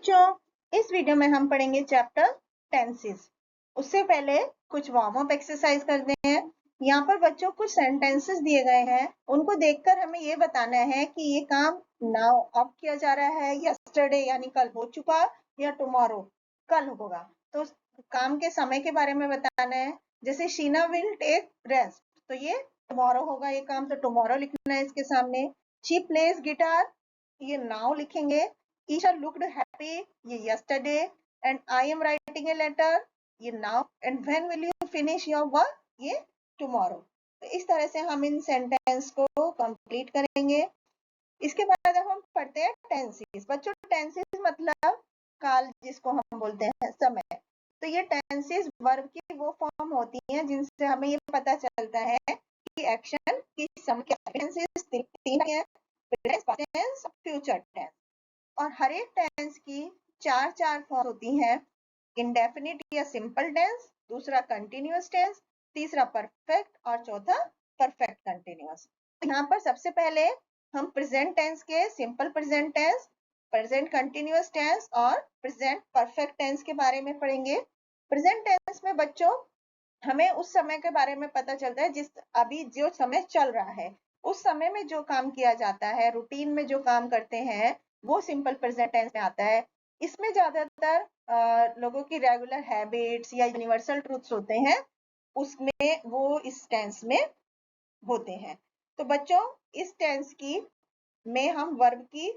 बच्चों, इस वीडियो में हम पढ़ेंगे चैप्टर टेंसेस। उससे पहले कुछ वार्म अप एक्सरसाइज करते हैं। यहाँ पर बच्चों कुछ सेंटेंसेस दिए गए हैं, उनको देखकर हमें ये बताना है कि ये काम नाउ अब किया जा रहा है, यस्टरडे यानी कल हो चुका, या टुमारो कल होगा। तो काम के समय के बारे में बताना है। जैसे शीना विल टेक रेस्ट, तो ये टुमारो होगा ये काम, तो टुमारो लिखना है इसके सामने। शी प्लेज गिटार, ये नाउ लिखेंगे। Isha looked happy, ये yesterday, and I am writing a letter, ये now, and when will you finish your work, ये tomorrow। तो इस तरह से हम इन सेंटेंस को कंप्लीट करेंगे। इसके बाद अब हम पढ़ते हैं टेंसेस। बच्चों, टेंसेस मतलब काल, जिसको हम बोलते हैं समय। तो ये टेंसेस वर्ब की वो फॉर्म होती हैं जिनसे हमें ये पता चलता है कि एक्शन किस समय के। टेंसेस तीन है, प्रेजेंट टेंस, फ्यूचर टेंस। और हर एक टेंस की चार फॉर्म होती हैं। इंडेफिनिट या सिंपल टेंस, दूसरा कंटिन्यूअस टेंस, तीसरा परफेक्ट और चौथा परफेक्ट कंटिन्यूअस। यहाँ पर सबसे पहले हम प्रेजेंट टेंस के simple present tense, present continuous tense और प्रेजेंट परफेक्ट टेंस के बारे में पढ़ेंगे। प्रेजेंट टेंस में बच्चों हमें उस समय के बारे में पता चलता है जिस अभी जो समय चल रहा है, उस समय में जो काम किया जाता है, रूटीन में जो काम करते हैं, वो सिंपल प्रेजेंट टेंस में आता है। इसमें ज्यादातर लोगों की रेगुलर हैबिट्स या यूनिवर्सल ट्रूथ्स होते हैं, उसमें वो इस टेंस में होते हैं। तो बच्चों, इस टेंस की में हम वर्ब की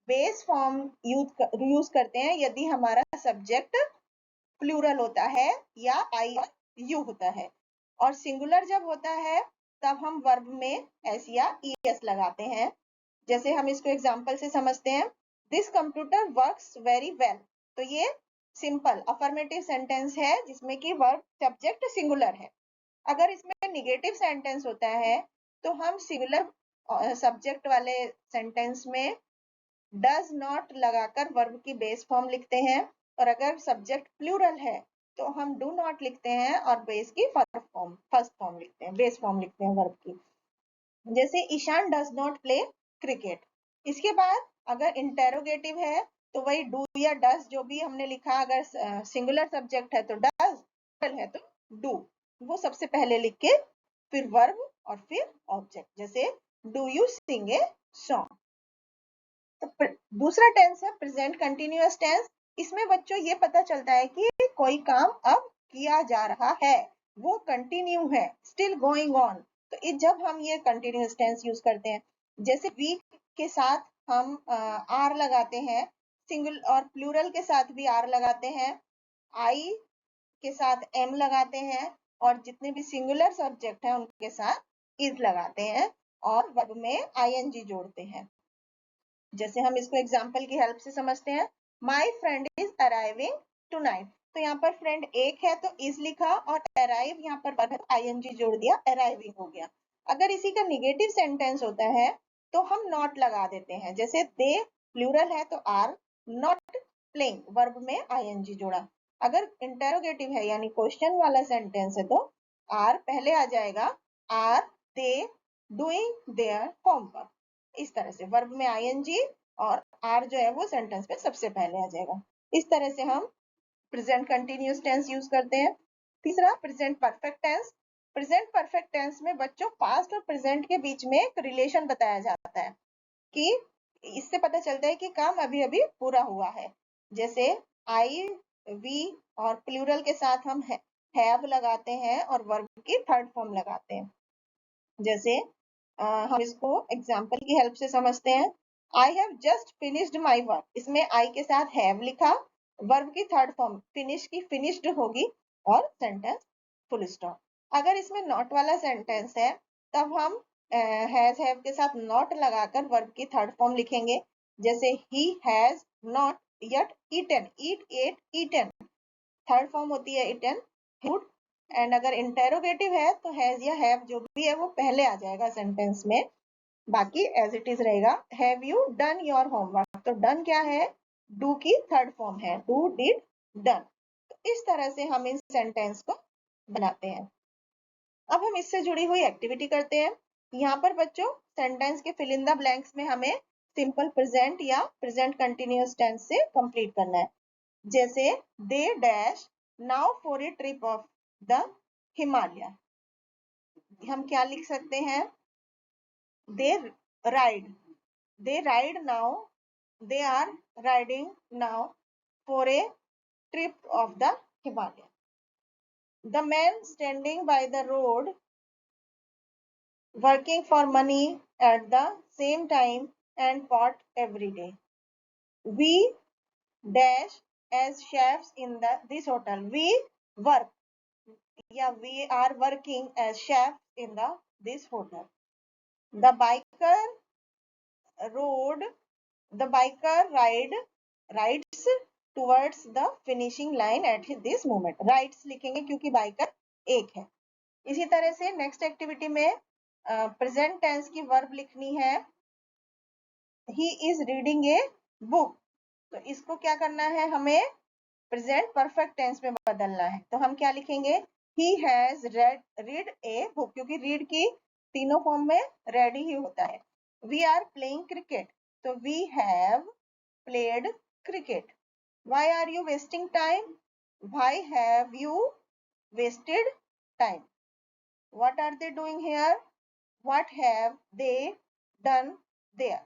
बेस फॉर्म यूज करते हैं यदि हमारा सब्जेक्ट प्लूरल होता है या आई और यू होता है। और सिंगुलर जब होता है तब हम वर्ब में एस या ईएस लगाते हैं। जैसे हम इसको एग्जांपल से समझते हैं। This computer works very well, तो ये सिंपल अफर्मेटिव सेंटेंस है जिसमें कि वर्ब सब्जेक्ट सिंगुलर है। अगर इसमें निगेटिव सेंटेंस होता है तो हम सिंगुलर सब्जेक्ट वाले सेंटेंस में डज नॉट लगाकर वर्ब की बेस फॉर्म लिखते हैं, और अगर सब्जेक्ट प्लूरल है तो हम डू नॉट लिखते हैं और बेस की फर्स्ट फॉर्म लिखते हैं, बेस फॉर्म लिखते हैं वर्ब की। जैसे Ishan does not play cricket. इसके बाद अगर इंटेरोगेटिव है तो वही डू या डज जो भी हमने लिखा, अगर सिंगुलर सब्जेक्ट है तो डज, है तो डू, वो सबसे पहले लिख के फिर वर्ब और फिर ऑब्जेक्ट। जैसे do you sing a song. तो दूसरा टेंस है प्रेजेंट कंटिन्यूअस टेंस। इसमें बच्चों ये पता चलता है कि कोई काम अब किया जा रहा है, वो कंटिन्यू है, स्टिल गोइंग ऑन। तो जब हम ये कंटिन्यूअस टेंस यूज करते हैं, जैसे वीक के साथ हम आर लगाते हैं, सिंगल और प्लूरल के साथ भी आर लगाते हैं, आई के साथ एम लगाते हैं, और जितने भी सिंगुलर सब्जेक्ट हैं उनके साथ इज लगाते हैं, और वर्ब में आईएनजी जोड़ते हैं। जैसे हम इसको एग्जाम्पल की हेल्प से समझते हैं। My friend is arriving tonight, तो यहाँ पर फ्रेंड एक है तो इज लिखा, और अराइव यहाँ पर आईएनजी जोड़ दिया, अराइविंग हो गया। अगर इसी का निगेटिव सेंटेंस होता है तो हम नॉट लगा देते हैं। जैसे दे प्लूरल है तो आर नॉट प्लेइंग, वर्ब में आईएनजी जोड़ा। अगर इंटेरोगेटिव है यानी क्वेश्चन वाला सेंटेंस है तो आर पहले आ जाएगा, are they doing their homework. इस तरह से वर्ब में आईएनजी और आर जो है वो सेंटेंस में सबसे पहले आ जाएगा। इस तरह से हम प्रेजेंट कंटिन्यूअस टेंस यूज करते हैं। तीसरा present perfect tense. Present perfect tense में बच्चों पास्ट और प्रेजेंट के बीच में एक रिलेशन बताया जाता है, कि इससे पता चलता है कि काम अभी अभी पूरा हुआ है। जैसे आई, वी और प्लूरल के साथ हम हैव लगाते हैं और वर्ब की थर्ड फॉर्म लगाते हैं। जैसे हम इसको एग्जाम्पल की हेल्प से समझते हैं। I have just finished my work, इसमें आई के साथ हैव लिखा, वर्ब की थर्ड फॉर्म फिनिश की फिनिश्ड होगी, और सेंटेंस फुल स्टॉप। अगर इसमें नॉट वाला सेंटेंस है तब हम हैज हैव के साथ नॉट लगाकर वर्ब की थर्ड फॉर्म लिखेंगे। जैसे he has not yet eaten, eat ate eaten, third form होती है ईटन, फूड। एंड अगर इंटेरोगेटिव है तो हैज या हैव जो भी है वो पहले आ जाएगा सेंटेंस में, बाकी एज इट इज रहेगा। Have you done your homework, तो डन क्या है, डू की थर्ड फॉर्म है, डू डिड डन। तो इस तरह से हम इन सेंटेंस को बनाते हैं। अब हम इससे जुड़ी हुई एक्टिविटी करते हैं। यहाँ पर बच्चों सेंटेंस के फिल इन द ब्लैंक्स में हमें सिंपल प्रेजेंट या प्रेजेंट कंटिन्यूअस टेंस से कंप्लीट करना है। जैसे they dash now for a trip of the Himalaya, हम क्या लिख सकते हैं, they ride, they ride now, they are riding now for a trip of the Himalaya. The man standing by the road working for money at the same time and pot every day. We dash as chefs in this hotel. We work, yeah, we are working as chefs in this hotel. The biker rode, the biker rides towards the finishing line at this moment. Rides लिखेंगे क्योंकि biker एक है। इसी तरह से next activity में present tense की verb लिखनी है। He is reading a book, तो इसको क्या करना है, हमें प्रेजेंट परफेक्ट टेंस में बदलना है। तो हम क्या लिखेंगे, he has read a book, क्योंकि रीड की तीनों फॉर्म में रेडी ही होता है। वी आर प्लेइंग क्रिकेट, तो we have played cricket. Why are you wasting time, why have you wasted time. What are they doing here? What have they done there?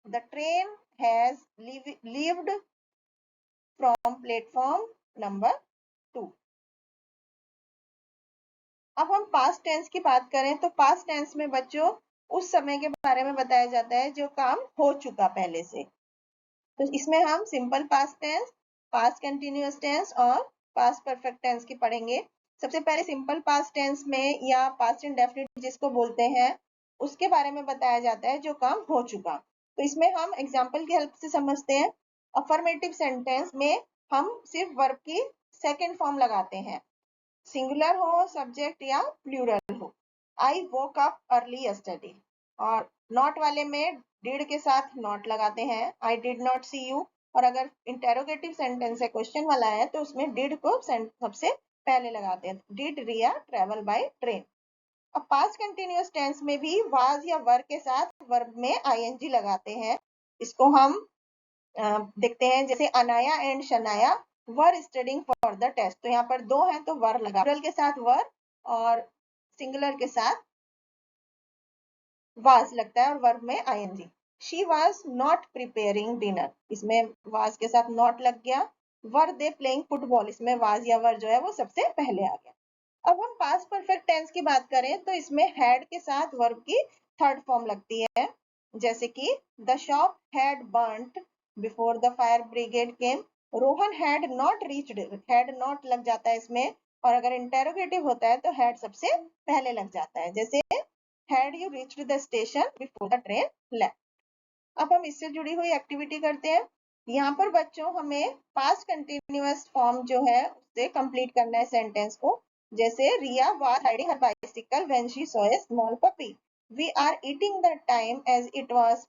The train has left from platform number 2. अब हम past tense की बात करें तो past tense में बच्चों उस समय के बारे में बताया जाता है जो काम हो चुका पहले से। तो इसमें हम simple past tense, past continuous tense और पास्ट परफेक्ट टेंस की पढ़ेंगे। सबसे पहले सिंपल पास्ट टेंस में या पास्ट इंडेफिनिट जिसको बोलते हैं उसके बारे में बताया जाता है जो काम हो चुका। तो इसमें हम एग्जाम्पल की हेल्प से समझते हैं। अफर्मेटिव सेंटेंस में हम सिर्फ वर्ब की सेकंड फॉर्म लगाते हैं, सिंगुलर हो, सब्जेक्ट या प्लूरल हो। I woke up early yesterday, और नॉट वाले में डिड के साथ नॉट लगाते हैं, I did not see you. और अगर इंटेरोगेटिव सेंटेंस है, क्वेश्चन वाला है, तो उसमें डिड को सबसे पहले लगाते हैं, did Riya travel by train. अब पास्ट कंटिन्यूअस टेंस में भी वाज या वर के साथ वर्ब में आईएनजी लगाते हैं। इसको हम देखते हैं, जैसे Anaya and Shanaya were studying for the test, तो यहाँ पर दो हैं तो वर लगा, प्लूरल के साथ वर और सिंगुलर के साथ वाज लगता है और वर्ब में ING. She was not preparing dinner, इसमें वाज के साथ नॉट लग गया। वर दे प्लेइंग फुटबॉल, इसमें वाज या वर जो है वो सबसे पहले आ गया। अब हम पास्ट परफेक्ट टेंस की बात करें तो इसमें हैड के साथ वर्ब की थर्ड फॉर्म लगती है, जैसे कि the shop had burnt before the fire brigade came. Rohan had not reached, had not लग जाता है इसमें, और अगर इंटेरोगेटिव होता है तो हैड सबसे पहले लग जाता है, जैसे had you reached the station before the train left. अब हम इससे जुड़ी हुई एक्टिविटी करते हैं। यहाँ पर बच्चों हमें पास्ट कंटिन्यूअस फॉर्म जो है उससे कंप्लीट करना है सेंटेंस को। जैसे रिया was riding her bicycle when she saw a small puppy. We are eating the time as it was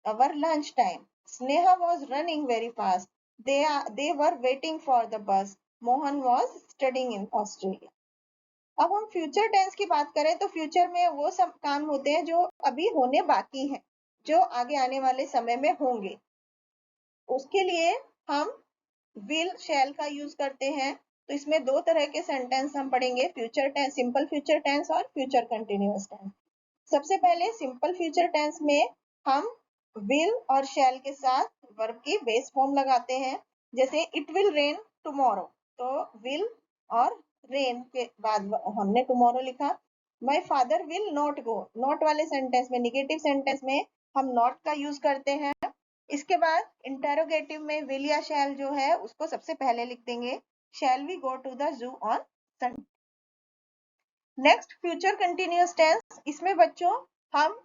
our lunch time. Sneha was running very fast. They were waiting for the bus. Mohan was studying in Australia. अब हम future tense की बात करें तो future में वो सब काम होते हैं जो अभी होने बाकी हैं, जो आगे आने वाले समय में होंगे। उसके लिए हम विल शैल का यूज करते हैं। तो इसमें दो तरह के सेंटेंस हम पढ़ेंगे, future tense, simple future tense और फ्यूचर कंटिन्यूअस टेंस। सबसे पहले सिंपल फ्यूचर टेंस में हम विल और शैल के साथ वर्ब की बेस फॉर्म लगाते हैं। जैसे इट विल रेन टुमारो, तो विल और रेन के बाद हमने टुमारो लिखा। My father will not go, not वाले सेंटेंस में, नेगेटिव सेंटेंस में हम नॉट का यूज करते हैं। इसके बाद इंटेरोगेटिव में विल या शैल जो है उसको सबसे पहले लिख देंगे, shall we go to the zoo on Sunday. Next future continuous tense, इसमें बच्चों हम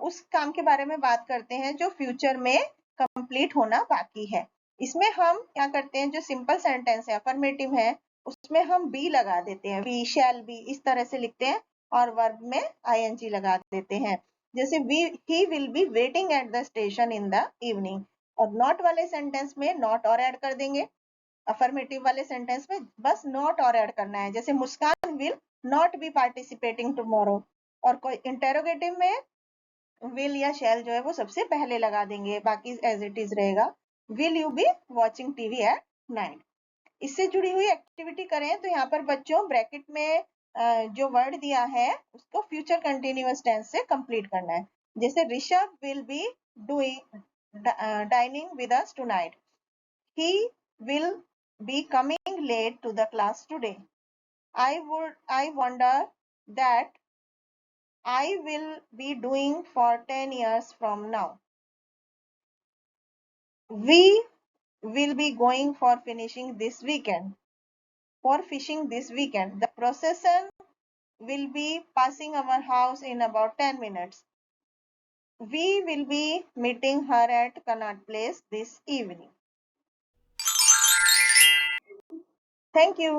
उस काम के बारे में बात करते हैं जो फ्यूचर में कंप्लीट होना बाकी है। इसमें हम क्या करते हैं, जो सिंपल सेंटेंस है, अफर्मेटिव है, उसमें हम बी लगा देते हैं, वी शैल बी इस तरह से लिखते हैं, और वर्ब में आईएनजी लगा देते हैं। जैसे he will be waiting at the station in the evening, और नॉट वाले सेंटेंस में नॉट और ऐड कर देंगे। अफर्मेटिव वाले सेंटेंस में बस नॉट और ऐड करना है, जैसे Muskan will not be participating tomorrow. और कोई इंटेरोगेटिव में विल या शैल जो है वो सबसे पहले लगा देंगे, बाकी एज इट इज रहेगा। Will you be watching TV at night. इससे जुड़ी हुई एक्टिविटी करें तो यहाँ पर बच्चों ब्रैकेट में जो वर्ड दिया है उसको फ्यूचर कंटिन्यूअस टेंस से कंप्लीट करना है। जैसे Rishabh will be doing dining with us tonight, he will be coming late to the class today, I wonder that I will be doing for 10 years from now, we will be going for fishing this weekend, the procession will be passing our house in about 10 minutes, we will be meeting her at Connaught Place this evening. Thank you.